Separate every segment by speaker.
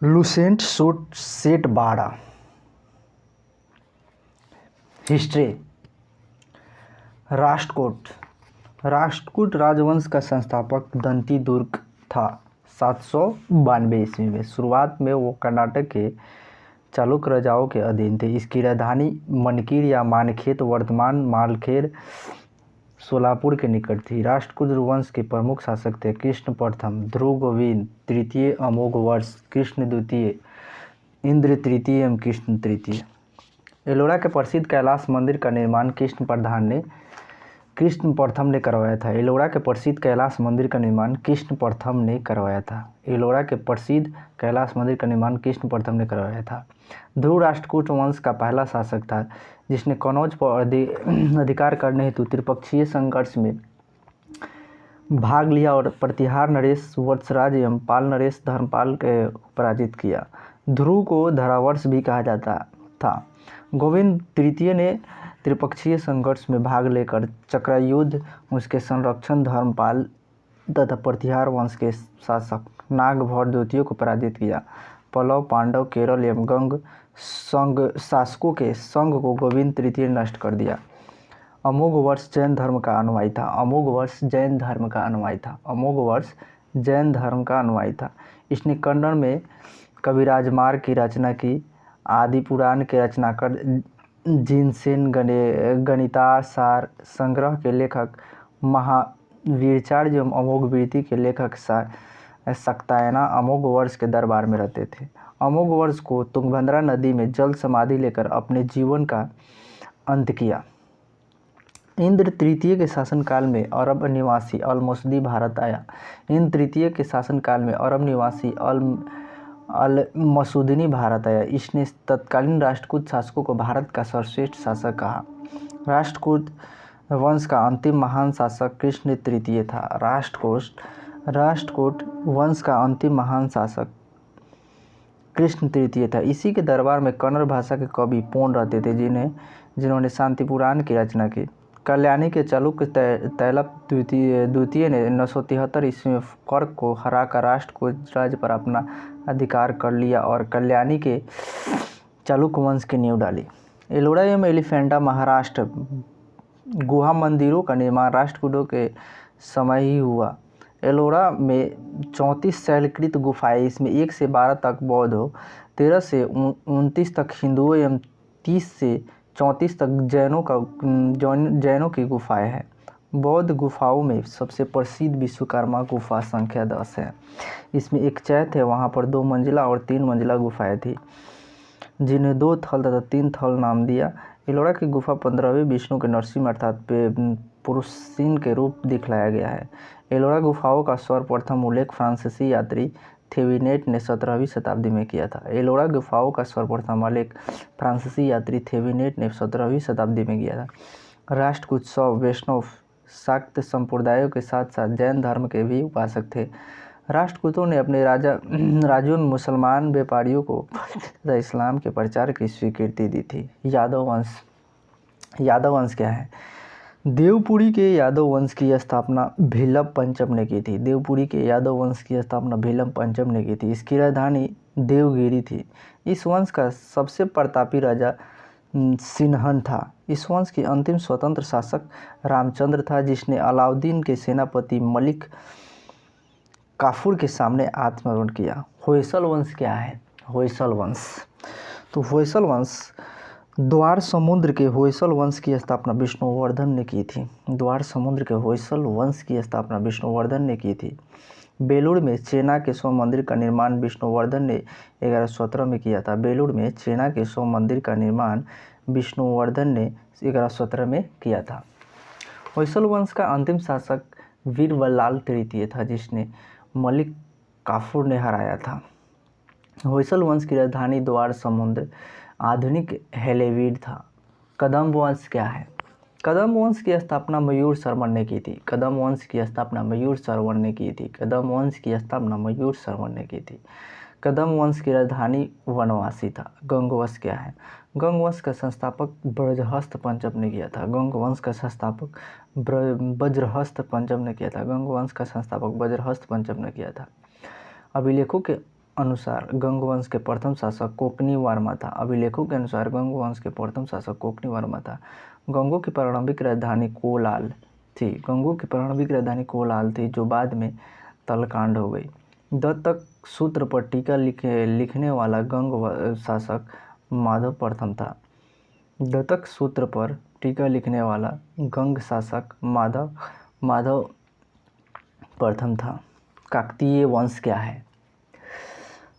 Speaker 1: Lucent set बाड़ा। History. Rashtrakuta राजवंश का संस्थापक दंती दुर्ग था 792 ईस्वी में। शुरुआत में वो कर्नाटक के चालुक्य राजाओं के अधीन थे। इसकी राजधानी मनकीर या मानखेत वर्तमान मालखेड़ सोलापुर के निकट थी। राष्ट्रकूट वंश के प्रमुख शासक थे कृष्ण प्रथम, ध्रुव गोविंद तृतीय, अमोघ वर्ष, कृष्ण द्वितीय, इंद्र तृतीय एवं कृष्ण तृतीय। एलोरा के प्रसिद्ध कैलाश मंदिर का निर्माण कृष्ण प्रथम ने करवाया था। एलोरा के प्रसिद्ध कैलाश मंदिर का निर्माण कृष्ण प्रथम ने करवाया था। एलोरा के प्रसिद्ध कैलाश मंदिर का निर्माण कृष्ण प्रथम ने करवाया था। ध्रुव राष्ट्रकूट वंश का पहला शासक था जिसने कनौज पर अधिकार करने हेतु त्रिपक्षीय संघर्ष में भाग लिया और प्रतिहार नरेश वत्सराज एवं पाल नरेश धर्मपाल के पराजित किया। ध्रुव को धरावर्ष भी कहा जाता था। गोविंद तृतीय ने त्रिपक्षीय संघर्ष में भाग लेकर चक्रयुद्ध, उसके संरक्षण धर्मपाल तथा प्रतिहार वंश के शासक नागभट्ट द्वितीय को पराजित किया। पल्लव, पांडव, केरल एवं गंग शासकों के संघ को गोविंद तृतीय ने नष्ट कर दिया। अमोघ वर्ष जैन धर्म का अनुयायी था। अमोघ वर्ष जैन धर्म का अनुयायी था। अमोघ वर्ष जैन धर्म का अनुयायी था। इसने कन्नड़ में कविराजमार्ग की रचना की। आदि पुराण के रचनाकार जिनसेन गणितासार संग्रह के लेखक महावीराचार्य एवं अमोघ वीरति के लेखक सक्तायना अमोघ वर्ष के दरबार में रहते थे। अमोघ वर्ष को तुंगभद्रा नदी में जल समाधि लेकर अपने जीवन का अंत किया। इंद्र तृतीय के शासनकाल में अरब निवासी अल-मसूदी भारत आया। इंद्र तृतीय के शासनकाल में अरब निवासी अल-मसूदनी भारत आया। इसने तत्कालीन राष्ट्रकूट शासकों को भारत का सर्वश्रेष्ठ शासक कहा। राष्ट्रकूट वंश का अंतिम महान शासक कृष्ण तृतीय था। राष्ट्रकूट वंश का अंतिम महान शासक कृष्ण तृतीय था। इसी के दरबार में कन्नड़ भाषा के कवि पोन रहते थे जिन्होंने शांतिपुराण की रचना की। कल्याणी के चालुक्य तैलप द्वितीय ने 973 ईस्वी में कर्क को हराकर राष्ट्रकूट राज्य पर अपना अधिकार कर लिया और कल्याणी के चालुक्य वंश की नींव डाली। एलोरा एवं एलिफेंटा महाराष्ट्र गुहा मंदिरों का निर्माण राष्ट्रकूटों के समय ही हुआ। एलोरा में 34 शैलकृत गुफाएं, इसमें 1 से 12 तक बौद्धों, 13 से 29 तक हिंदुओं एवं 30 से 34 तक जैनों की गुफाएं हैं। बौद्ध गुफाओं में सबसे प्रसिद्ध विश्वकर्मा गुफा संख्या 10 है। इसमें एक चैत्य है, वहाँ पर 2 मंजिला और 3 मंजिला गुफाएं थी जिन्हें 2 थल तथा 3 थल नाम दिया। एलोरा की गुफा 15वें विष्णु के नरसिंह अर्थात पुरुषसिंह के रूप दिखलाया गया है। एलोरा गुफाओं का सर्वप्रथम उल्लेख फ्रांसीसी यात्री थेवेनेट ने 17वीं शताब्दी में किया था। एलोरा गुफाओं का सर्वप्रथम उल्लेख फ्रांसीसी यात्री थेवेनेट ने 17वीं शताब्दी में किया था। राष्ट्रकूट शैव, वैष्णव, शाक्त संप्रदायों के साथ साथ जैन धर्म के भी उपासक थे। राष्ट्रकूटों ने अपने राज्यों में मुसलमान व्यापारियों को इस्लाम के प्रचार की स्वीकृति दी थी। यादव वंश क्या है? देवपुरी के यादव वंश की स्थापना भीलम पंचम ने की थी। देवपुरी के यादव वंश की स्थापना भीलम पंचम ने की थी। इसकी राजधानी देवगिरी थी। इस वंश का सबसे प्रतापी राजा सिन्हन था। इस वंश के अंतिम स्वतंत्र शासक रामचंद्र था, जिसने अलाउद्दीन के सेनापति मलिक काफूर के सामने आत्महरण किया। होयसल वंश क्या है? होयसल वंश तो होयसल वंश द्वार समुद्र के होयसल वंश की स्थापना विष्णुवर्धन ने की थी। द्वार समुद्र के होयसल वंश की स्थापना विष्णुवर्धन ने की थी। बेलूर में चेना के शिव मंदिर का निर्माण विष्णुवर्धन ने 1117 में किया था। बेलूर में चेना के शिव मंदिर का निर्माण विष्णुवर्धन ने 1117 में किया था। होयसल वंश का अंतिम शासक वीरबल्लाल तृतीय था, जिसने मलिक काफूर ने हराया था। होयसल वंश की राजधानी द्वार समुद्र आधुनिक हेलेवीड था। कदम्ब वंश क्या है? कदम्ब वंश की स्थापना मयूर शर्मन ने की थी। कदम्ब वंश की स्थापना मयूर शर्मन ने की थी। कदम्ब वंश की स्थापना मयूर शर्मन ने की थी। कदम्ब वंश की राजधानी वनवासी था। गंग वंश क्या है? गंग वंश का संस्थापक ब्रजहस्त पंचम ने किया था। गंग वंश का संस्थापक वज्रहस्त पंचम ने किया था। गंग वंश का संस्थापक वज्रहस्त पंचम ने किया था। अभिलेखों के अनुसार गंग वंश के प्रथम शासक कोकनी वर्मा था। अभिलेखों के अनुसार गंग वंश के प्रथम शासक कोकनी वर्मा था। गंगों की प्रारंभिक राजधानी कोलाल थी। गंगों की प्रारंभिक राजधानी कोलाल थी, जो बाद में तलकांड हो गई। दत्तक सूत्र पर टीका लिखने वाला गंग शासक माधव प्रथम था। दत्तक सूत्र पर टीका लिखने वाला गंग शासक माधव प्रथम था। काकतीय वंश क्या है?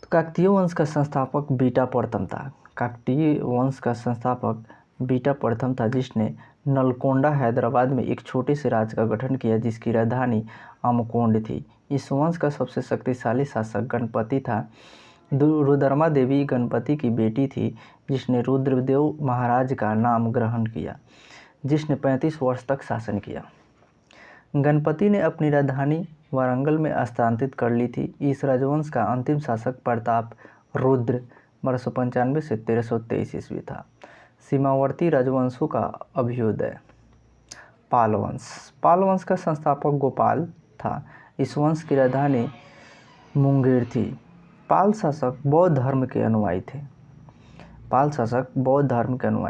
Speaker 1: तो काकतीय वंश का संस्थापक बीटा प्रथम था। काकतीय वंश का संस्थापक बीटा प्रथम था, जिसने नलकोंडा हैदराबाद में एक छोटे से राज्य का गठन किया, जिसकी राजधानी अमकोंड थी। इस वंश का सबसे शक्तिशाली शासक गणपति था। रुद्रमा देवी गणपति की बेटी थी, जिसने रुद्रदेव महाराज का नाम ग्रहण किया, जिसने 35 वर्ष तक शासन किया। गणपति ने अपनी राजधानी वारंगल में स्थानांतरित कर ली थी। इस राजवंश का अंतिम शासक प्रताप रुद्र 1295 से 1323 ईस्वी था। सीमावर्ती राजवंशों का अभ्युदय। पाल वंश। पाल वंश का संस्थापक गोपाल था। इस वंश की राजधानी मुंगेर थी। पाल शासक बौद्ध धर्म के अनुयायी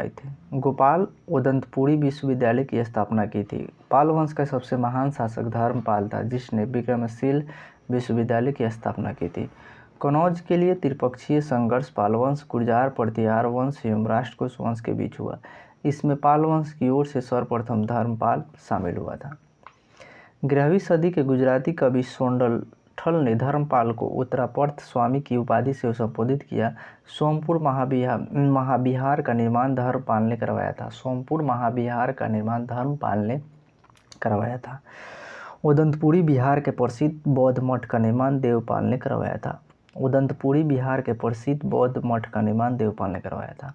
Speaker 1: थे। गोपाल उदंतपुरी विश्वविद्यालय की स्थापना की थी। पाल वंश का सबसे महान शासक धर्मपाल था, जिसने विक्रमशील विश्वविद्यालय की स्थापना की थी। कनौज के लिए त्रिपक्षीय संघर्ष पाल वंश, गुर्जर प्रतिहार वंश एवं राष्ट्रकूट वंश के बीच हुआ। इसमें पाल वंश की ओर से सर्वप्रथम धर्मपाल शामिल हुआ था। 11वीं सदी के गुजराती कवि सोंडठल ने धर्मपाल को उत्तरापर्थ स्वामी की उपाधि से संबोधित किया। सोमपुर महाविहार का निर्माण धर्मपाल ने करवाया था। उदंतपुरी बिहार के प्रसिद्ध बौद्ध मठ का निर्माण देवपाल ने करवाया था।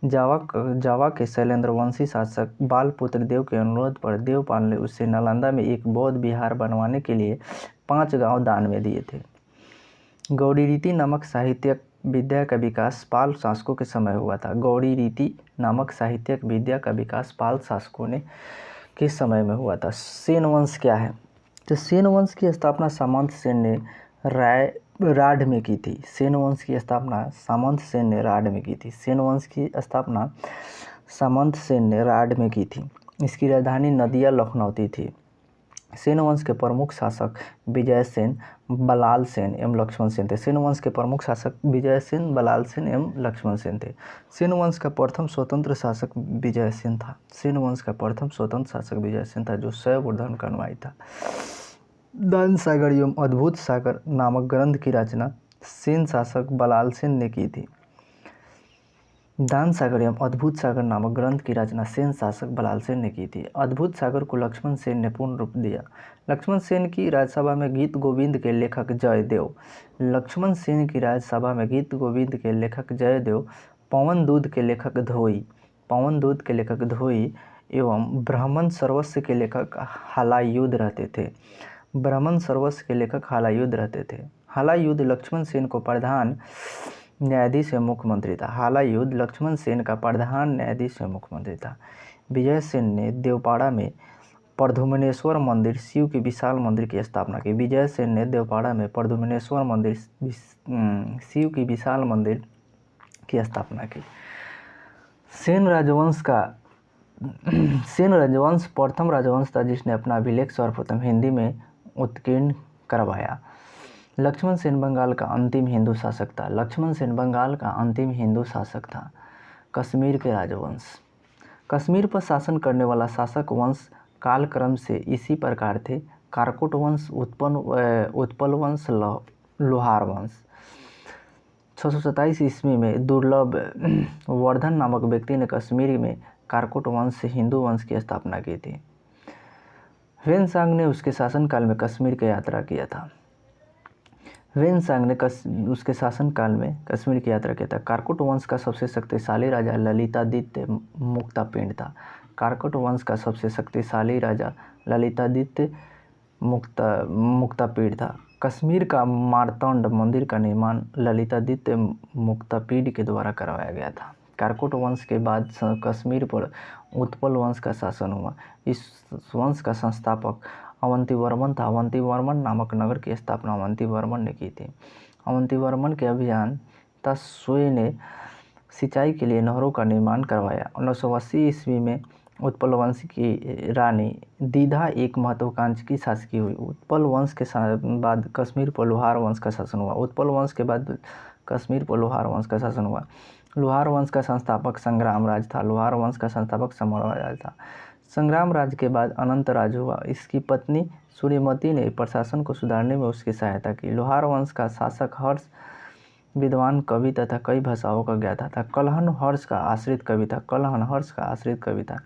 Speaker 1: जावा के शैलेंद्रवंशी शासक बालपुत्र देव के अनुरोध पर देवपाल ने उससे नालंदा में एक बौद्ध विहार बनवाने के लिए 5 गांव दान में दिए थे। गौड़ी रीति नामक साहित्यिक विद्या का विकास पाल शासकों के समय हुआ था। के समय में हुआ था। सेन वंश क्या है? तो सेन वंश की स्थापना सामंत सेन ने राढ़ में की थी। सेन वंश की स्थापना सामंत सेन ने राढ़ में की थी। इसकी राजधानी नदिया लखनौती थी। सेन वंश के प्रमुख शासक विजय सेन, बलाल सेन एवं लक्ष्मण सेन थे। सेन वंश का प्रथम स्वतंत्र शासक विजय सेन था। जो शैव धर्म का अनुयायी था। दान सागर एवं अद्भुत सागर नामक ग्रंथ की रचना सेन शासक बलाल सेन ने की थी। अद्भुत सागर को लक्ष्मण सेन ने पूर्ण रूप दिया। लक्ष्मण सेन की राजसभा में गीत गोविंद के लेखक जयदेव, पवन दूत के लेखक धोई एवं ब्राह्मण सर्वस्व के लेखक हलायुध रहते थे। हलायुध लक्ष्मण सेन को प्रधान न्यायाधीश एवं मुख्यमंत्री था। विजय सेन ने देवपाड़ा में प्रद्युम्नेश्वर मंदिर, शिव के विशाल मंदिर की स्थापना की। सेन राजवंश प्रथम राजवंश था, जिसने अपना अभिलेख सर्वप्रथम हिंदी में उत्कीर्ण करवाया। लक्ष्मण सेन बंगाल का अंतिम हिंदू शासक था। कश्मीर के राजवंश। कश्मीर पर शासन करने वाला शासक वंश कालक्रम से इसी प्रकार थे। कारकोट वंश, उत्पल वंश, लोहार वंश। 627 ईस्वी में दुर्लभ वर्धन नामक व्यक्ति ने कश्मीर में कारकोट वंश से हिंदू वंश की स्थापना की थी। ह्वेन-सांग ने उसके शासनकाल में कश्मीर की यात्रा किया था। कारकोट वंश का सबसे शक्तिशाली राजा ललितादित्य मुक्तापीड़ था। कश्मीर का मार्तंड मंदिर का निर्माण ललितादित्य मुक्तापीड़ के द्वारा करवाया गया था। कारकोट वंश के बाद कश्मीर पर उत्पल वंश का शासन हुआ। इस वंश का संस्थापक अवंतीवर्मन था। अवंतीवर्मन नामक नगर की स्थापना अवंतीवर्मन ने की थी। अवंतीवर्मन के अभियान तत्सुए ने सिंचाई के लिए नहरों का निर्माण करवाया। 1980 ईस्वी में उत्पल वंश की रानी दीधा एक महत्वाकांक्षी शासकी हुई। उत्पल वंश के बाद कश्मीर पर लोहार वंश का शासन हुआ। उत्पल वंश के बाद कश्मीर पर लोहार वंश का शासन हुआ। लोहार वंश का संस्थापक संग्राम राज था। लोहार वंश का संस्थापक संग्राम था। संग्राम राज के बाद अनंत राज हुआ। इसकी पत्नी सूर्यमती ने प्रशासन को सुधारने में उसकी सहायता की। लोहार वंश का शासक हर्ष विद्वान कवि तथा कई भाषाओं का ज्ञाता था। कलहन हर्ष का आश्रित कवि था। कलहन हर्ष का आश्रित कवि था।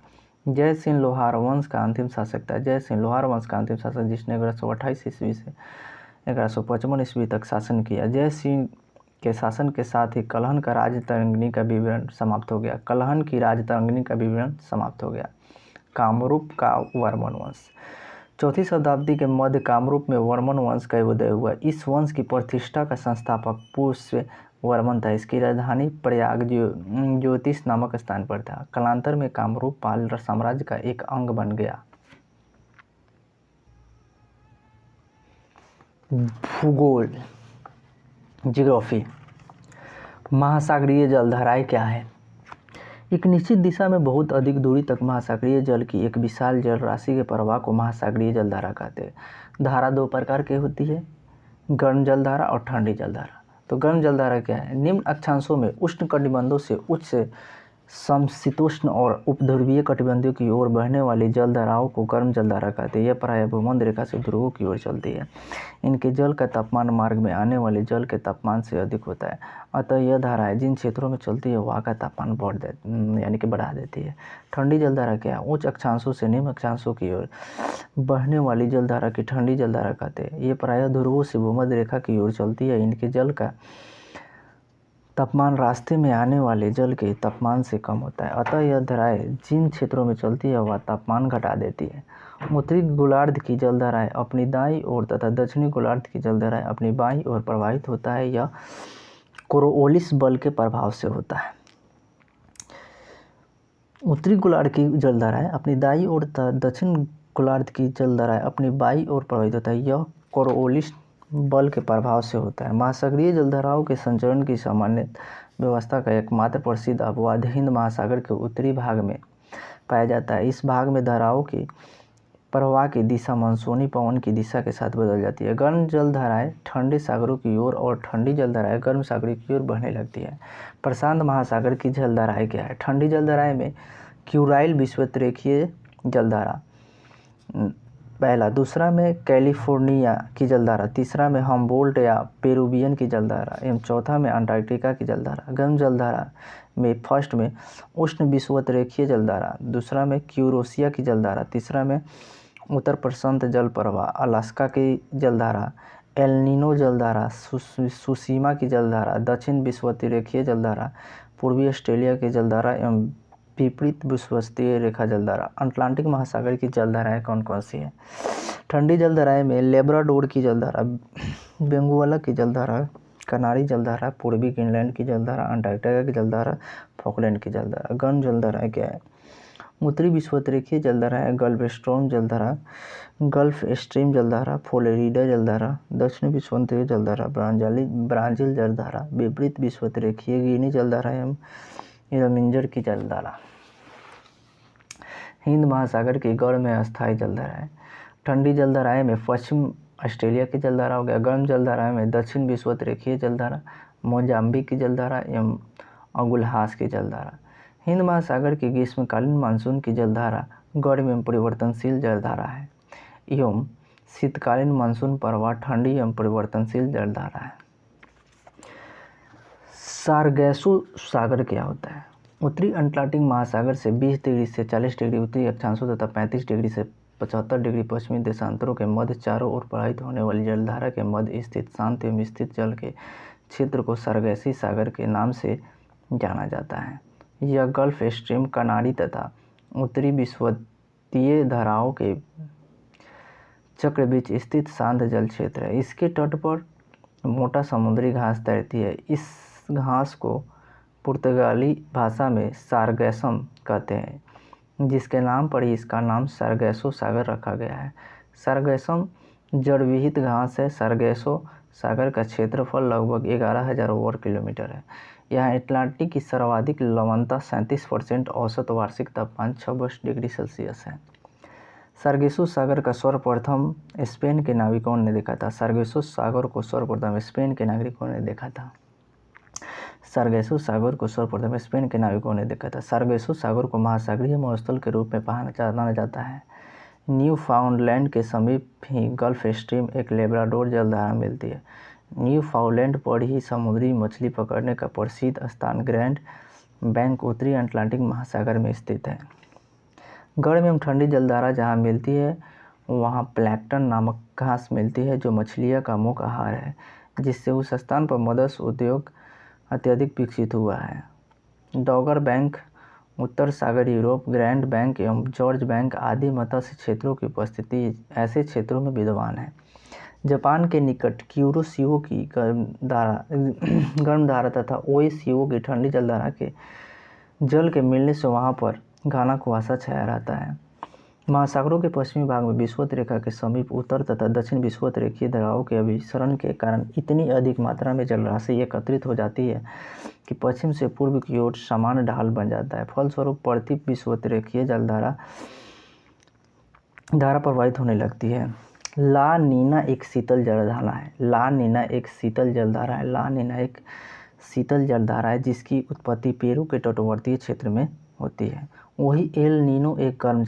Speaker 1: जय सिंह लोहार वंश का अंतिम शासक था। जय सिंह लोहार वंश का अंतिम शासक जिसने 1128 ईस्वी से 1155 ईस्वी तक शासन किया। जय सिंह के शासन के साथ ही कलहन का राजतरंगिणी का विवरण समाप्त हो गया। कलहन की राजतरंगिणी का विवरण समाप्त हो गया। कामरूप का वर्मन वंश। 4वीं शताब्दी के मध्य कामरूप में वर्मन वंश का उदय हुआ। इस वंश की प्रतिष्ठा का संस्थापक पुष्य वर्मन था। इसकी राजधानी प्रयाग ज्योतिष नामक स्थान पर था। कालांतर में कामरूप पाल साम्राज्य का एक अंग बन गया। भूगोल ज्योग्राफी। महासागरीय जलधाराएं क्या है? एक निश्चित दिशा में बहुत अधिक दूरी तक महासागरीय जल की एक विशाल जल राशि के प्रवाह को महासागरीय जलधारा कहते हैं। धारा दो प्रकार की होती है, गर्म जलधारा और ठंडी जलधारा। तो गर्म जलधारा क्या है? निम्न अक्षांशों में उष्ण कटिबंधों से उच्च समशीतोष्ण और उपध्रुवीय कटिबंधों की ओर बहने वाली जलधाराओं को गर्म जलधारा कहते हैं। यह प्रायः भूमध्य रेखा से ध्रुवों की ओर चलती है। इनके जल का तापमान मार्ग में आने वाले जल के तापमान से अधिक होता है। अतः यह धाराएं जिन क्षेत्रों में चलती है वहाँ का तापमान बढ़ा देती है। ठंडी जलधारा क्या है? उच्च अक्षांशों से निम्न अक्षांशों की ओर बहने वाली जलधारा की ठंडी जलधारा कहते हैं। ये प्रायः ध्रुवों से भूमध्य रेखा की ओर चलती है। इनके जल का तापमान रास्ते में आने वाले जल के तापमान से कम होता है। अतः यह धाराएं जिन क्षेत्रों में चलती है वह तापमान घटा देती है। उत्तरी गोलार्ध की जलधाराएं अपनी दाईं ओर तथा दक्षिणी गोलार्ध की जलधाराएं अपनी बाईं ओर प्रवाहित होता है। यह कोरियोलिस बल के प्रभाव से होता है। उत्तरी गोलार्ध की जलधाराएं अपनी दाईं ओर तथा दक्षिण गोलार्ध की जलधाराएं अपनी बाईं ओर प्रवाहित होता है। यह कोरियोलिस बल के प्रभाव से होता है। महासागरीय जलधाराओं के संचरण की सामान्य व्यवस्था का एकमात्र प्रसिद्ध अपवाद हिंद महासागर के उत्तरी भाग में पाया जाता है। इस भाग में धाराओं की प्रवाह की दिशा मानसूनी पवन की दिशा के साथ बदल जाती है। गर्म जलधाराएं ठंडे सागरों की ओर और ठंडी जलधाराएं गर्म सागरों की ओर बहने लगती है। प्रशांत महासागर की जलधाराएं क्या है? ठंडी जलधाराएं में क्यूराइल विषुवतरेखीय जलधारा पहला, दूसरा में कैलिफोर्निया की जलधारा, तीसरा में हम्बोल्ट या पेरुवियन की जलधारा एवं चौथा में अंटार्कटिका की जलधारा। गर्म जलधारा में फर्स्ट में उष्ण विषुवतरेखीय जलधारा, दूसरा में क्यूरोसिया की जलधारा, तीसरा में उत्तर प्रशांत जल प्रवाह अलास्का की जलधारा, एल नीनो जलधारा, सुसीमा की जलधारा, दक्षिण विषुवतरेखीय जलधारा, पूर्वी ऑस्ट्रेलिया की जलधारा एवं विपरीत विषुवतीय रेखा जलधारा। अटलांटिक महासागर की जलधाराएं कौन कौन सी है? ठंडी जलधाराएं में लेब्राडोर की जलधारा, बेंगुएला की जलधारा, कनारी जलधारा, पूर्वी ग्रीनलैंड की जलधारा, अंटार्कटिका की जलधारा, फॉकलैंड की जलधारा। गर्म जलधाराएं क्या है? उत्तरी विषुवतरेखीय जलधाराएं गल्फ स्ट्रीम जलधारा, गल्फ स्ट्रीम जलधारा, फ्लोरिडा जलधारा, दक्षिण विषुवतीय जलधारा, ब्राजील जलधारा, विपरीत विषुवतरेखीय गिनी जलधारा एवं इरमिंजर की जलधारा। हिंद महासागर की गर्म अस्थायी जलधाराएं। ठंडी जलधाराएं में पश्चिम ऑस्ट्रेलिया की जलधारा हो गया। गर्म जलधाराएं में दक्षिण विषुवतरेखीय जलधारा, मोजाम्बिक की जलधारा एवं अगुलहास की जलधारा। हिंद महासागर की ग्रीष्मकालीन मानसून की जलधारा गर्म एवं परिवर्तनशील जलधारा है एवं शीतकालीन मानसून प्रवाह ठंडी एवं परिवर्तनशील जलधारा है। सारगैसो सागर क्या होता है? उत्तरी अटलांटिक महासागर से 20 डिग्री से 40 डिग्री उत्तरी अक्षांशों तथा 35 डिग्री से 75 डिग्री पश्चिमी देशांतरों के मध्य चारों ओर प्रवाहित होने वाली जलधारा के मध्य स्थित शांत एवं स्थिर जल के क्षेत्र को सारगैसी सागर के नाम से जाना जाता है। यह गल्फ स्ट्रीम, कनारी तथा उत्तरी विषुवतीय धाराओं के चक्र बीच स्थित शांत जल क्षेत्र है। इसके तट पर मोटा समुद्री घास तैरती है। इस घास को पुर्तगाली भाषा में सारगैसम कहते हैं, जिसके नाम पर ही इसका नाम सारगैसो सागर रखा गया है। सारगैसम जड़ विहित घास है। सारगैसो सागर का क्षेत्रफल लगभग 11,000 वर्ग किलोमीटर है। यहाँ अटलांटिक की सर्वाधिक लवणता 37%, औसत वार्षिक तापमान 26 डिग्री सेल्सियस है। सर्गेसुस सागर का सर्वप्रथम स्पेन के नाविकों ने देखा था। सर्गेसुस सागर को सर्वप्रथम स्पेन के नागरिकों ने देखा था। सर्गेसुस सागर को सर्वप्रथम स्पेन के नाविकों ने देखा था। सर्गेसुस सागर को महासागरीय मरुस्थल के रूप में जाना जाता है। न्यू फाउंडलैंड के समीप ही गल्फ स्ट्रीम एक लेब्राडोर जलधारा मिलती है। न्यू फाउंडलैंड पर ही समुद्री मछली पकड़ने का प्रसिद्ध स्थान ग्रैंड बैंक उत्तरी अटलांटिक महासागर में स्थित है। गर्म एवं ठंडी जलधारा जहाँ मिलती है वहाँ प्लैंकटन नामक घास मिलती है जो मछलियों का मुख्य आहार है, जिससे उस स्थान पर मत्स्य उद्योग अत्यधिक विकसित हुआ है। डॉगर बैंक उत्तर सागर यूरोप, ग्रैंड बैंक एवं जॉर्ज बैंक आदि मत्स्य क्षेत्रों की उपस्थिति ऐसे क्षेत्रों में विद्यमान है। जापान के निकट क्यूरोशियो की गर्मधारा तथा ओएशियो की ठंडी जलधारा के जल के मिलने से वहाँ पर घना कुहासा छाया रहता है। महासागरों के पश्चिमी भाग में विषुवत रेखा के समीप उत्तर तथा दक्षिण विषुवत रेखीय दबाव के अभिसरण के कारण इतनी अधिक मात्रा में जलराशि एकत्रित हो जाती है कि पश्चिम से पूर्व की ओर समान ढाल बन जाता है। फलस्वरूप प्रति विषुवत रेखीय जलधारा प्रवाहित होने लगती है। ला नीना एक शीतल जलधारा है। ला नीना एक शीतल जलधारा है। ला नीना एक शीतल जलधारा है जिसकी उत्पत्ति पेरू के तटवर्ती क्षेत्र में होती है। वही एल नीनो एक गर्म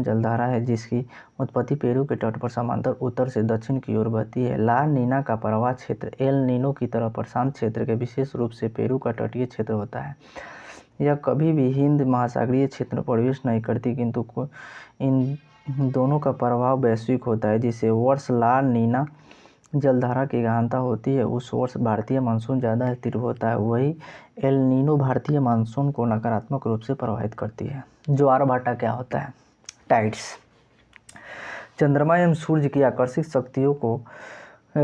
Speaker 1: जलधारा है। जिसकी उत्पत्ति पेरू के तट पर समांतर उत्तर से दक्षिण की ओर बहती है। ला नीना का प्रवाह क्षेत्र एल नीनो की तरह प्रशांत क्षेत्र के विशेष रूप से पेरू का तटीय क्षेत्र होता है। यह कभी भी हिंद महासागरीय क्षेत्र में प्रवेश नहीं करती, किंतु इन दोनों का प्रभाव वैश्विक होता है। जिसे वर्ष ला नीना जलधारा की गहनता होती है उस वर्ष भारतीय मानसून ज़्यादा स्थिर होता है। वही एल नीनो भारतीय मानसून को नकारात्मक रूप से प्रभावित करती है। ज्वार भाटा क्या होता है? टाइड्स चंद्रमा एवं सूर्य की आकर्षक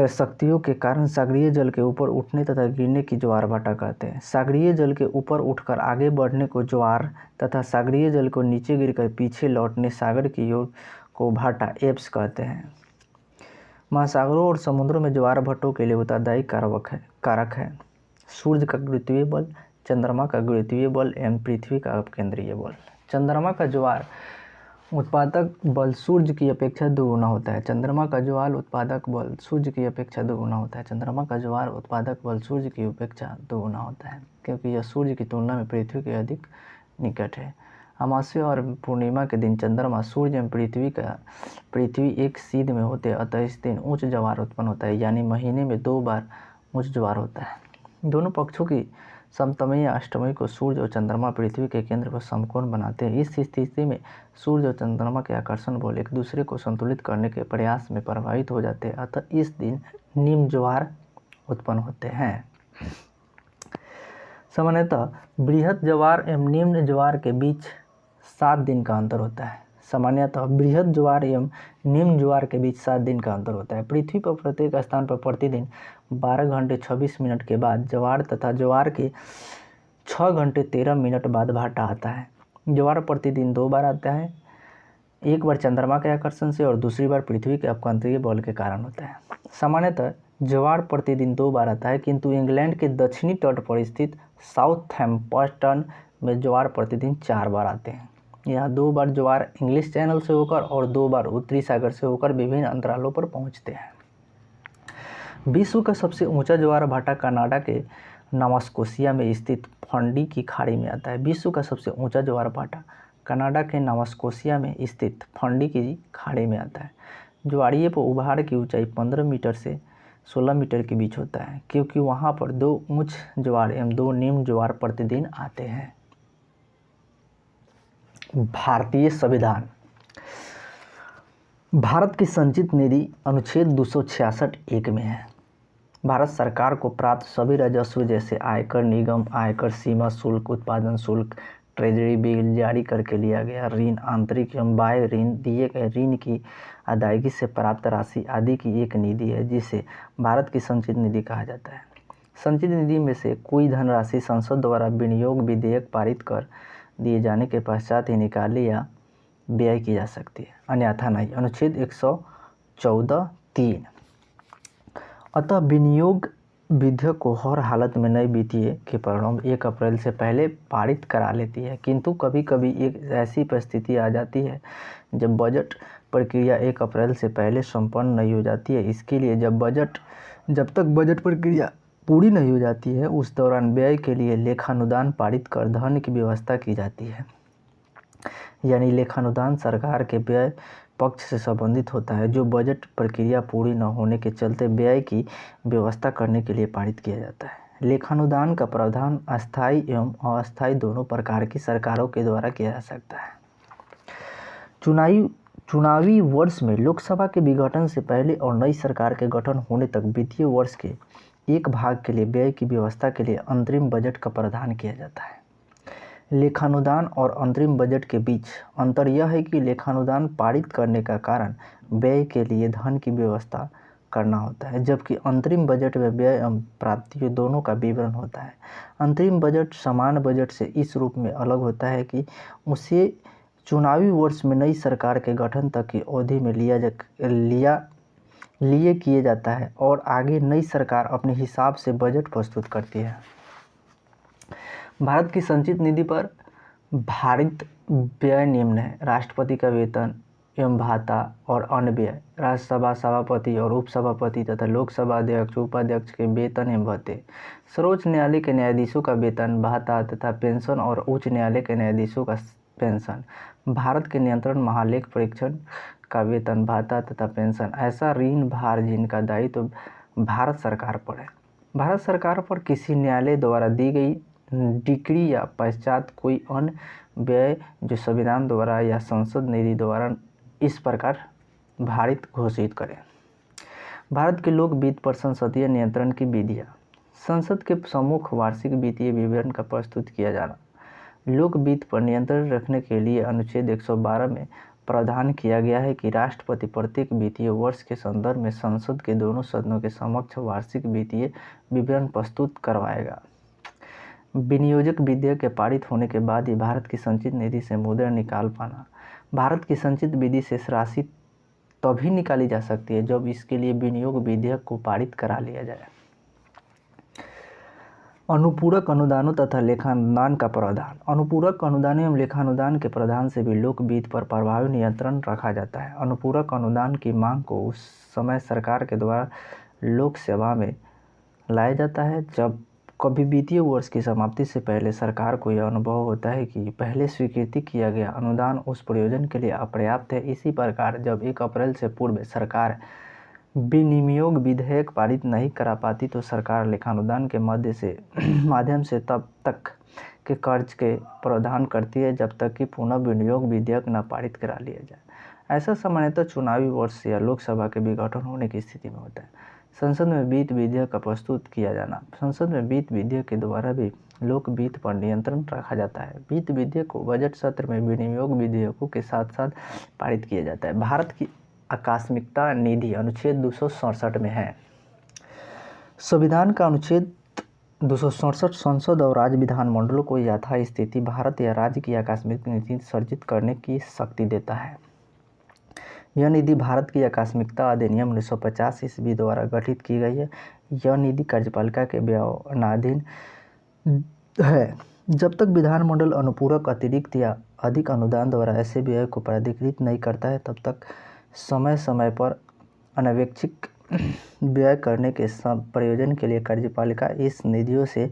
Speaker 1: शक्तियों के कारण सागरीय जल के ऊपर उठने तथा गिरने की ज्वार भाटा कहते हैं। सागरीय जल के ऊपर उठकर आगे बढ़ने को ज्वार तथा सागरीय जल को नीचे गिरकर पीछे लौटने सागर की ओर को भाटा एब्स कहते हैं। महासागरों और समुद्रों में ज्वार भाटों के लिए उत्तरदायी कारक है सूर्य का गुरुत्वीय बल, चंद्रमा का गुरुत्वीय बल एवं पृथ्वी का अपकेंद्रीय बल। चंद्रमा का ज्वार उत्पादक बल सूर्य की अपेक्षा दोगुना होता है। चंद्रमा का ज्वार उत्पादक बल सूर्य की अपेक्षा दोगुना होता है। चंद्रमा का ज्वार उत्पादक बल सूर्य की अपेक्षा दोगुना होता है क्योंकि यह सूर्य की तुलना में पृथ्वी के अधिक निकट है। अमावस्या और पूर्णिमा के दिन चंद्रमा, सूर्य एवं पृथ्वी एक सीध में होते हैं, अतः इस दिन उच्च ज्वार उत्पन्न होता है, यानी महीने में 2 बार उच्च ज्वार होता है। दोनों पक्षों की समतमी या अष्टमी को सूर्य और चंद्रमा पृथ्वी के केंद्र पर समकोण बनाते हैं। इस स्थिति में सूर्य और चंद्रमा के आकर्षण बल एक दूसरे को संतुलित करने के प्रयास में प्रभावित हो जाते हैं, अतः इस दिन निम्न ज्वार उत्पन्न होते हैं। सामान्यतः बृहद ज्वार एवं निम्न ज्वार के बीच 7 दिन का अंतर होता है। सामान्यतः बृहद ज्वार एवं निम्न ज्वार के बीच 7 दिन का अंतर होता है। पृथ्वी पर प्रत्येक स्थान पर प्रतिदिन 12 घंटे 26 मिनट के बाद ज्वार तथा ज्वार के 6 घंटे 13 मिनट बाद भाटा आता है। ज्वार प्रतिदिन 2 बार आता है, एक बार चंद्रमा के आकर्षण से और दूसरी बार पृथ्वी के अपकेंद्रीय बल के कारण होता है। सामान्यतः ज्वार प्रतिदिन 2 बार आता है, किंतु इंग्लैंड के दक्षिणी तट पर स्थित साउथहैम्पटन में ज्वार प्रतिदिन 4 बार आते हैं। यहाँ 2 बार ज्वार इंग्लिश चैनल से होकर और 2 बार उत्तरी सागर से होकर विभिन्न अंतरालों पर पहुँचते हैं। विश्व का सबसे ऊंचा ज्वार भाटा कनाडा के नोवास्कोशिया में स्थित फंडी की खाड़ी में आता है। विश्व का सबसे ऊंचा ज्वार भाटा कनाडा के नोवास्कोशिया में स्थित फंडी की खाड़ी में आता है। ज्वारीय पर उभाड़ की ऊंचाई 15 मीटर से 16 मीटर के बीच होता है, क्योंकि वहाँ पर 2 उच्च ज्वार एवं 2 निम्न ज्वार प्रतिदिन आते हैं। भारतीय संविधान। भारत की संचित निधि अनुच्छेद 266(1) में है। भारत सरकार को प्राप्त सभी राजस्व जैसे आयकर, निगम आयकर, सीमा शुल्क, उत्पादन शुल्क, ट्रेजरी बिल जारी करके लिया गया ऋण, आंतरिक एवं बाह्य ऋण, दिए गए ऋण की अदायगी से प्राप्त राशि आदि की एक निधि है, जिसे भारत की संचित निधि कहा जाता है। संचित निधि में से कोई धनराशि संसद द्वारा विनियोग विधेयक पारित कर दिए जाने के पश्चात ही निकाली या व्यय की जा सकती है, अन्यथा नहीं। अनुच्छेद 14(3)। अतः विनियोग विधेयक को हर हालत में नए वित्तीय के परिणाम 1 अप्रैल से पहले पारित करा लेती है, किंतु कभी कभी एक ऐसी परिस्थिति आ जाती है जब बजट प्रक्रिया 1 अप्रैल से पहले संपन्न नहीं हो जाती है। इसके लिए जब तक बजट प्रक्रिया पूरी नहीं हो जाती है, उस दौरान व्यय के लिए लेखानुदान पारित कर धन की व्यवस्था की जाती है। यानी लेखानुदान सरकार के व्यय पक्ष से संबंधित होता है, जो बजट प्रक्रिया पूरी न होने के चलते व्यय की व्यवस्था करने के लिए पारित किया जाता है। लेखानुदान का प्रावधान अस्थायी एवं अस्थायी दोनों प्रकार की सरकारों के द्वारा किया जा सकता है। चुनावी वर्ष में लोकसभा के विघटन से पहले और नई सरकार के गठन होने तक वित्तीय वर्ष के एक भाग के लिए व्यय की व्यवस्था के लिए अंतरिम बजट का प्रावधान किया जाता है। लेखानुदान और अंतरिम बजट के बीच अंतर यह है कि लेखानुदान पारित करने का कारण व्यय के लिए धन की व्यवस्था करना होता है, जबकि अंतरिम बजट में व्यय एवं प्राप्तियों दोनों का विवरण होता है। अंतरिम बजट सामान्य बजट से इस रूप में अलग होता है कि उसे चुनावी वर्ष में नई सरकार के गठन तक की अवधि में लिए किए जाता है और आगे नई सरकार अपने हिसाब से बजट प्रस्तुत करती है। भारत की संचित निधि पर भारित व्यय निम्न है। राष्ट्रपति का वेतन एवं भाता और अन्य व्यय, राज्यसभा सभापति और उपसभापति तथा लोकसभा अध्यक्ष उपाध्यक्ष के वेतन एवं भत्ते, सर्वोच्च न्यायालय के न्यायाधीशों का वेतन भाता तथा पेंशन और उच्च न्यायालय के न्यायाधीशों का पेंशन, भारत के नियंत्रण महालेख परीक्षण का वेतन भाता तथा पेंशन, ऐसा ऋण भार जिनका दायित्व भारत सरकार पर है। भारत सरकार पर किसी न्यायालय द्वारा दी गई डिक्री या पश्चात कोई अन्य व्यय जो संविधान द्वारा या संसद निधि द्वारा इस प्रकार भारित घोषित करें। भारत के लोक वित्त पर संसदीय नियंत्रण की विधियाँ। संसद के सम्मुख वार्षिक वित्तीय विवरण का प्रस्तुत किया जाना। लोक वित्त पर नियंत्रण रखने के लिए अनुच्छेद 112 में प्रावधान किया गया है कि राष्ट्रपति प्रत्येक वित्तीय वर्ष के संदर्भ में संसद के दोनों सदनों के समक्ष वार्षिक वित्तीय विवरण प्रस्तुत करवाएगा। विनियोजक विधेयक के पारित होने के बाद ही भारत की संचित निधि से मुद्रा निकाल पाना। भारत की संचित विधि से राशि तभी निकाली जा सकती है जब इसके लिए विनियोग विधेयक को पारित करा लिया जाए। अनुपूरक अनुदानों तथा लेखानुदान का प्रावधान। अनुपूरक अनुदान एवं लेखानुदान के प्रावधान से भी लोक वित्त पर प्रभावी नियंत्रण रखा जाता है। अनुपूरक अनुदान की मांग को उस समय सरकार के द्वारा लोक सेवा में लाया जाता है जब कभी वित्तीय वर्ष की समाप्ति से पहले सरकार को यह अनुभव होता है कि पहले स्वीकृति किया गया अनुदान उस प्रयोजन के लिए अपर्याप्त है। इसी प्रकार जब 1 अप्रैल से पूर्व सरकार विनियोग विधेयक पारित नहीं करा पाती तो सरकार लेखानुदान के माध्यम से तब तक के कर्ज के प्रावधान करती है जब तक कि पुनः विनियोग विधेयक न पारित करा लिया जाए। ऐसा सामान्यतः चुनावी वर्ष या लोकसभा के विघटन होने की स्थिति में होता है। संसद में वित्त विधेयक का प्रस्तुत किया जाना। संसद में वित्त विधेयक के द्वारा भी लोक वित्त पर नियंत्रण रखा जाता है। वित्त विधेयक को बजट सत्र में विनियोग विधेयकों के साथ साथ पारित किया जाता है। भारत की आकस्मिकता निधि अनुच्छेद 267 में है। संविधान का अनुच्छेद 267 संसद और राज्य विधानमंडलों को यथास्थिति भारत या राज्य की आकस्मिक निधि सर्जित करने की शक्ति देता है। यह निधि भारत की आकस्मिकता अधिनियम 1950 ईस्वी द्वारा गठित की गई है। यह निधि कार्यपालिका के व्यवनाधीन है। जब तक विधानमंडल अनुपूरक अतिरिक्त या अधिक अनुदान द्वारा ऐसे व्यय को प्राधिकृत नहीं करता है तब तक समय समय पर अनपेक्षित व्यय करने के प्रयोजन के लिए कार्यपालिका इस निधियों से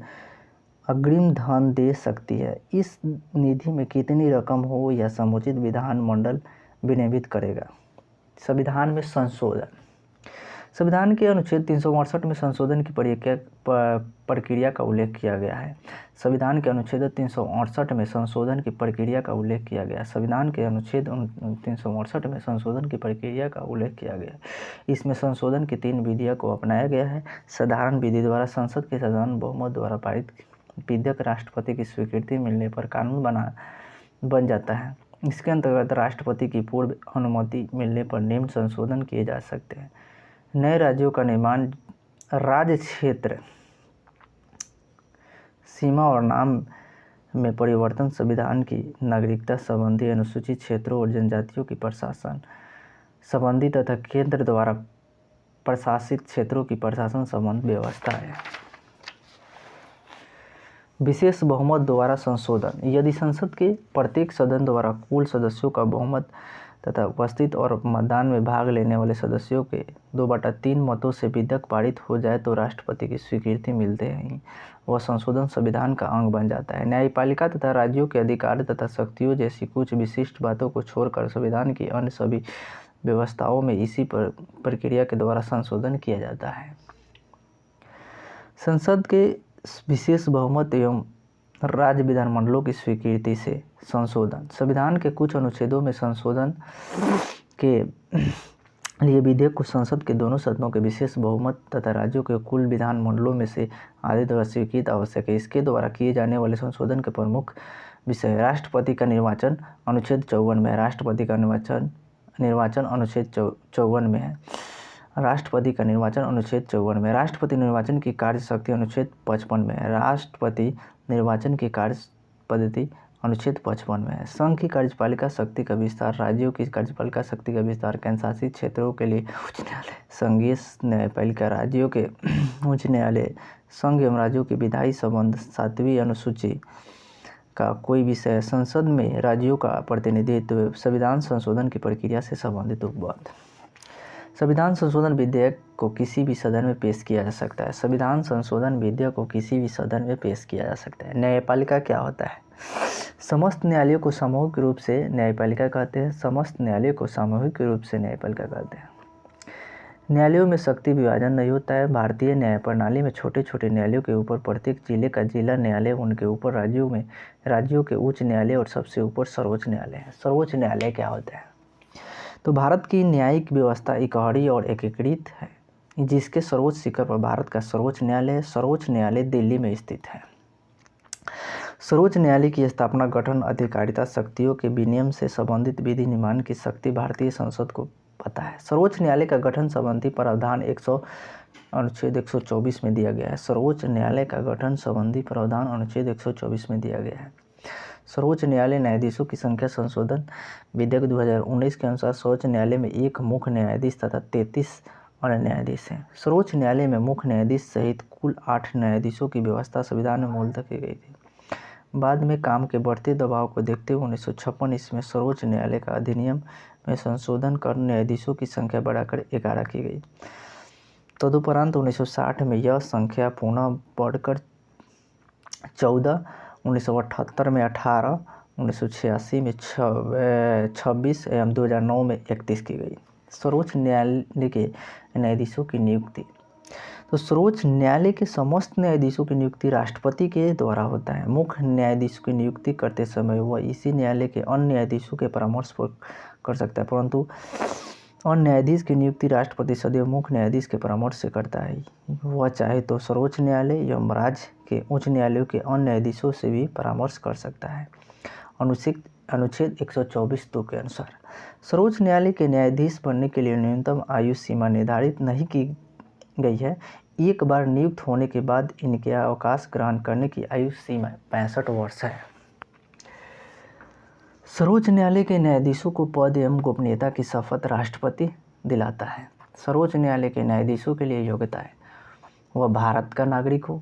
Speaker 1: अग्रिम धन दे सकती है। इस निधि में कितनी रकम हो यह समुचित विधानमंडल विनियमित करेगा। संविधान में संशोधन। संविधान के अनुच्छेद 368 में संशोधन की प्रक्रिया का उल्लेख किया गया है। संविधान के अनुच्छेद 368 में संशोधन की प्रक्रिया का उल्लेख किया गया है। संविधान के अनुच्छेद 368 में संशोधन की प्रक्रिया का उल्लेख किया गया है। इसमें संशोधन की 3 विधियों को अपनाया गया है। साधारण विधि द्वारा संसद के साधारण बहुमत द्वारा पारित विधेयक राष्ट्रपति की स्वीकृति मिलने पर कानून बन जाता है। इसके अंतर्गत राष्ट्रपति की पूर्व अनुमति मिलने पर निम्न संशोधन किए जा सकते हैं। नए राज्यों का निर्माण, राज्य क्षेत्र सीमा और नाम में परिवर्तन, संविधान की नागरिकता संबंधी अनुसूचित क्षेत्रों और जनजातियों की प्रशासन संबंधी तथा केंद्र द्वारा प्रशासित क्षेत्रों की प्रशासन संबंध व्यवस्था है। विशेष बहुमत द्वारा संशोधन, यदि संसद के प्रत्येक सदन द्वारा कुल सदस्यों का बहुमत तथा उपस्थित और मतदान में भाग लेने वाले सदस्यों के 2/3 मतों से विधेयक पारित हो जाए तो राष्ट्रपति की स्वीकृति मिलते ही वह संशोधन संविधान का अंग बन जाता है। न्यायपालिका तथा राज्यों के अधिकार तथा शक्तियों जैसी कुछ विशिष्ट बातों को छोड़कर संविधान की अन्य सभी व्यवस्थाओं में इसी प्रक्रिया के द्वारा संशोधन किया जाता है। संसद के विशेष बहुमत एवं राज्य विधानमंडलों की स्वीकृति से संशोधन, संविधान के कुछ अनुच्छेदों में संशोधन के लिए विधेयक को संसद के दोनों सदनों के विशेष बहुमत तथा राज्यों के कुल विधानमंडलों में से आधे द्वारा स्वीकृत आवश्यक है। इसके द्वारा किए जाने वाले संशोधन के प्रमुख विषय राष्ट्रपति का निर्वाचन अनुच्छेद 54 में है, राष्ट्रपति का निर्वाचन अनुच्छेद 54 में है, राष्ट्रपति का निर्वाचन अनुच्छेद 54 में, राष्ट्रपति निर्वाचन की कार्य शक्ति अनुच्छेद 55 में है, राष्ट्रपति निर्वाचन की कार्य पद्धति अनुच्छेद 55 में है, संघ की कार्यपालिका शक्ति का विस्तार, राज्यों की कार्यपालिका शक्ति का विस्तार, केंद्र शासित क्षेत्रों के लिए उच्च न्यायालय, संघीय न्यायपालिका, राज्यों के उच्च न्यायालय, संघ एवं राज्यों के विधायी संबंध, 7वीं अनुसूची का कोई विषय, संसद में राज्यों का प्रतिनिधित्व, संविधान संशोधन की प्रक्रिया से संबंधित उपबंध। संविधान संशोधन विधेयक को किसी भी सदन में पेश किया जा सकता है। संविधान संशोधन विधेयक को किसी भी सदन में पेश किया जा सकता है। न्यायपालिका क्या होता है? समस्त न्यायालयों को सामूहिक रूप से न्यायपालिका कहते हैं। समस्त न्यायालयों को सामूहिक रूप से न्यायपालिका कहते हैं। न्यायालयों में शक्ति विभाजन नहीं होता है। भारतीय न्याय प्रणाली में छोटे छोटे न्यायालयों के ऊपर प्रत्येक जिले का जिला न्यायालय, उनके ऊपर राज्यों में राज्यों के उच्च न्यायालय और सबसे ऊपर सर्वोच्च न्यायालय है। सर्वोच्च न्यायालय क्या होता है? तो भारत की न्यायिक व्यवस्था इकहरी और एकीकृत है, जिसके सर्वोच्च शिखर पर भारत का सर्वोच्च न्यायालय है। सर्वोच्च न्यायालय दिल्ली में स्थित है। सर्वोच्च न्यायालय की स्थापना, गठन, अधिकारिता, शक्तियों के विनियमन से संबंधित विधि निर्माण की शक्ति भारतीय संसद को पता है। सर्वोच्च न्यायालय का गठन संबंधी प्रावधान अनुच्छेद 124 में दिया गया है। सर्वोच्च न्यायालय का गठन संबंधी प्रावधान अनुच्छेद 124 में दिया गया है। सर्वोच्च न्यायालय न्यायाधीशों की संख्या संशोधन विधेयक 2019 के अनुसार सर्वोच्च न्यायालय में 1 मुख्य न्यायाधीश तथा 33 अन्य न्यायाधीश हैं। सर्वोच्च न्यायालय में मुख्य न्यायाधीश सहित कुल 8 न्यायाधीशों की व्यवस्था संविधान में मूलतः की गई थी। बाद में काम के बढ़ते दबाव को देखते हुए 1956 ईस्वी में सर्वोच्च न्यायालय का अधिनियम में संशोधन कर न्यायाधीशों की संख्या बढ़ाकर 11 की गई। तदुपरांत 1960 में यह संख्या पुनः बढ़कर 14, 1978 में 18, 1986 में 26 एवं 2009 में 31 की गई। सर्वोच्च न्यायालय के न्यायाधीशों की नियुक्ति, तो सर्वोच्च न्यायालय के समस्त न्यायाधीशों की नियुक्ति राष्ट्रपति के द्वारा होता है। मुख्य न्यायाधीश की नियुक्ति करते समय वह इसी न्यायालय के अन्य न्यायाधीशों के परामर्श पर कर सकता है, परंतु अन्य न्यायाधीश की नियुक्ति राष्ट्रपति सदैव मुख्य न्यायाधीश के परामर्श से करता है। वह चाहे तो सर्वोच्च न्यायालय एवं राज्य के उच्च न्यायालयों के अन्य न्यायाधीशों से भी परामर्श कर सकता है। अनुच्छेद 124(2) के अनुसार सर्वोच्च न्यायालय के न्यायाधीश बनने के लिए न्यूनतम आयु सीमा निर्धारित नहीं की गई है। एक बार नियुक्त होने के बाद इनके अवकाश ग्रहण करने की आयु सीमा 65 वर्ष है। सर्वोच्च न्यायालय के न्यायाधीशों को पद एवं गोपनीयता की शपथ राष्ट्रपति दिलाता है। सर्वोच्च न्यायालय के न्यायाधीशों के लिए योग्यता है: वह भारत का नागरिक हो,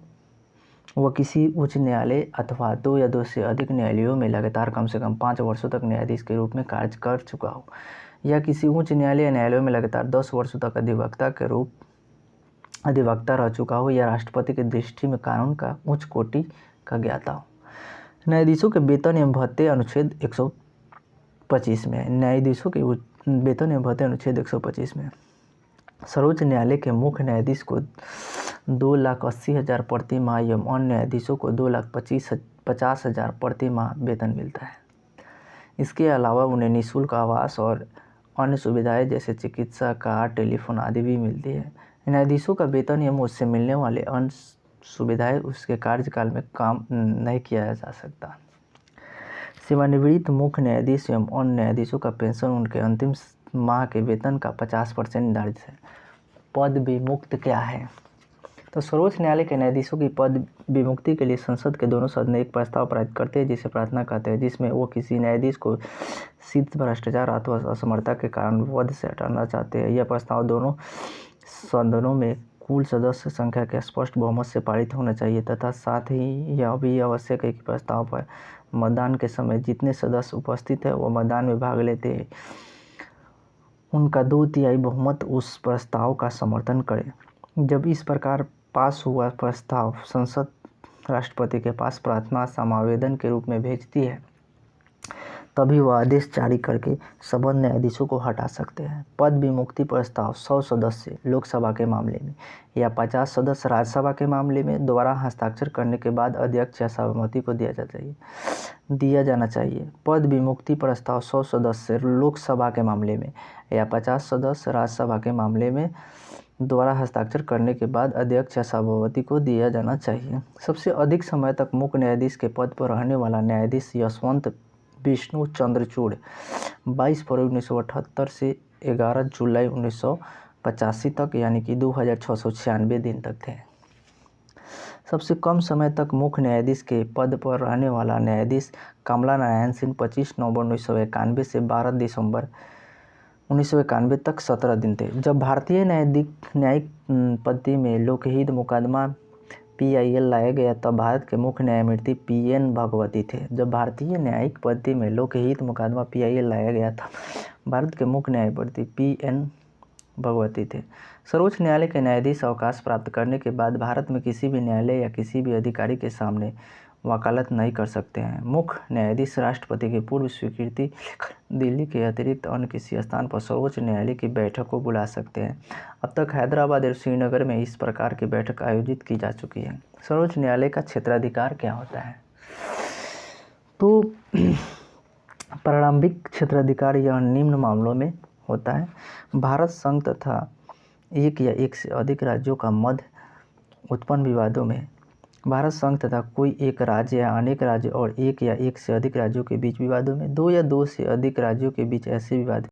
Speaker 1: वह किसी उच्च न्यायालय अथवा 2 या 2 से अधिक न्यायालयों में लगातार कम से कम 5 वर्षों तक न्यायाधीश के रूप में कार्य कर चुका हो, या किसी उच्च न्यायालय या न्यायालयों में लगातार 10 वर्षों तक अधिवक्ता रह चुका हो, या राष्ट्रपति की दृष्टि में कानून का उच्च कोटि का ज्ञाता हो। न्यायाधीशों के वेतन एवं भत्ते अनुच्छेद 125 में है। न्यायाधीशों के वेतन एवं भत्ते अनुच्छेद 125 में। सर्वोच्च न्यायालय के मुख्य न्यायाधीश को 2,80,000 प्रति माह एवं अन्य न्यायाधीशों को 2,50,000 प्रति माह वेतन मिलता है। इसके अलावा उन्हें निःशुल्क आवास और अन्य सुविधाएं जैसे चिकित्सा, कार, टेलीफोन आदि भी मिलती है। न्यायाधीशों का वेतन एवं उससे मिलने वाले अन्य सुविधाएं उसके कार्यकाल में काम नहीं किया जा सकता। सेवानिवृत्त मुख्य न्यायाधीश एवं अन्य न्यायाधीशों का पेंशन उनके अंतिम माह के वेतन का 50% निर्धारित है। पद विमुक्त क्या है? तो सर्वोच्च न्यायालय के न्यायाधीशों की पद विमुक्ति के लिए संसद के दोनों सदन एक प्रस्ताव पारित करते हैं, जिसे प्रार्थना कहते हैं, जिसमें वो किसी न्यायाधीश को सीधे भ्रष्टाचार अथवा असमर्थता के कारण पद से हटाना चाहते हैं। यह प्रस्ताव दोनों सदनों में कुल सदस्य संख्या के स्पष्ट बहुमत से पारित होना चाहिए तथा साथ ही यह भी आवश्यक है कि प्रस्ताव पर मतदान के समय जितने सदस्य उपस्थित हैं वो मतदान में भाग लेते हैं उनका 2/3 बहुमत उस प्रस्ताव का समर्थन करे। जब इस प्रकार पास हुआ प्रस्ताव संसद राष्ट्रपति के पास प्रार्थना समावेदन के रूप में भेजती है तभी वह आदेश जारी करके संबंध न्यायाधीशों को हटा सकते हैं। पद विमुक्ति प्रस्ताव 100 सदस्य लोकसभा के मामले में या 50 सदस्य राज्यसभा के मामले में द्वारा हस्ताक्षर करने के बाद अध्यक्ष या सभापति को दिया जाना चाहिए। पद विमुक्ति प्रस्ताव 100 सदस्य लोकसभा के मामले में या 50 सदस्य राज्यसभा के मामले में द्वारा हस्ताक्षर करने के बाद अध्यक्ष या सभापति को दिया जाना चाहिए। सबसे अधिक समय तक मुख्य न्यायाधीश के पद पर रहने वाला न्यायाधीश यशवंत विष्णु चंद्रचूड़ 22 फरवरी 1978 से 11 जुलाई 1985 तक यानी कि 2696 दिन तक थे। सबसे कम समय तक मुख्य न्यायाधीश के पद पर रहने वाला न्यायाधीश कमला नारायण सिंह 25 नवंबर 1991 से 12 दिसंबर 1991 तक 17 दिन थे। जब भारतीय न्यायिक पद्धति में लोकहित मुकदमा PIL लाया गया तब भारत के मुख्य न्यायमूर्ति PN भगवती थे। जब भारतीय न्यायिक पद्धति में लोकहित मुकदमा PIL लाया गया तब भारत के मुख्य न्यायमूर्ति PN भगवती थे। सर्वोच्च न्यायालय के न्यायाधीश अवकाश प्राप्त करने के बाद भारत में किसी भी न्यायालय या किसी भी अधिकारी के सामने वकालत नहीं कर सकते हैं। मुख्य न्यायाधीश राष्ट्रपति की पूर्व स्वीकृति लेकर दिल्ली के अतिरिक्त अन्य किसी स्थान पर सर्वोच्च न्यायालय की बैठक को बुला सकते हैं। अब तक हैदराबाद और श्रीनगर में इस प्रकार की बैठक आयोजित की जा चुकी है। सर्वोच्च न्यायालय का क्षेत्राधिकार क्या होता है? तो प्रारंभिक क्षेत्राधिकार यह निम्न मामलों में होता है। भारत संघ तथा एक या एक से अधिक राज्यों का मध्य उत्पन्न विवादों में, भारत संघ तथा कोई एक राज्य या अनेक राज्य और एक या एक से अधिक राज्यों के बीच विवादों में, 2 या 2 से अधिक राज्यों के बीच ऐसे विवाद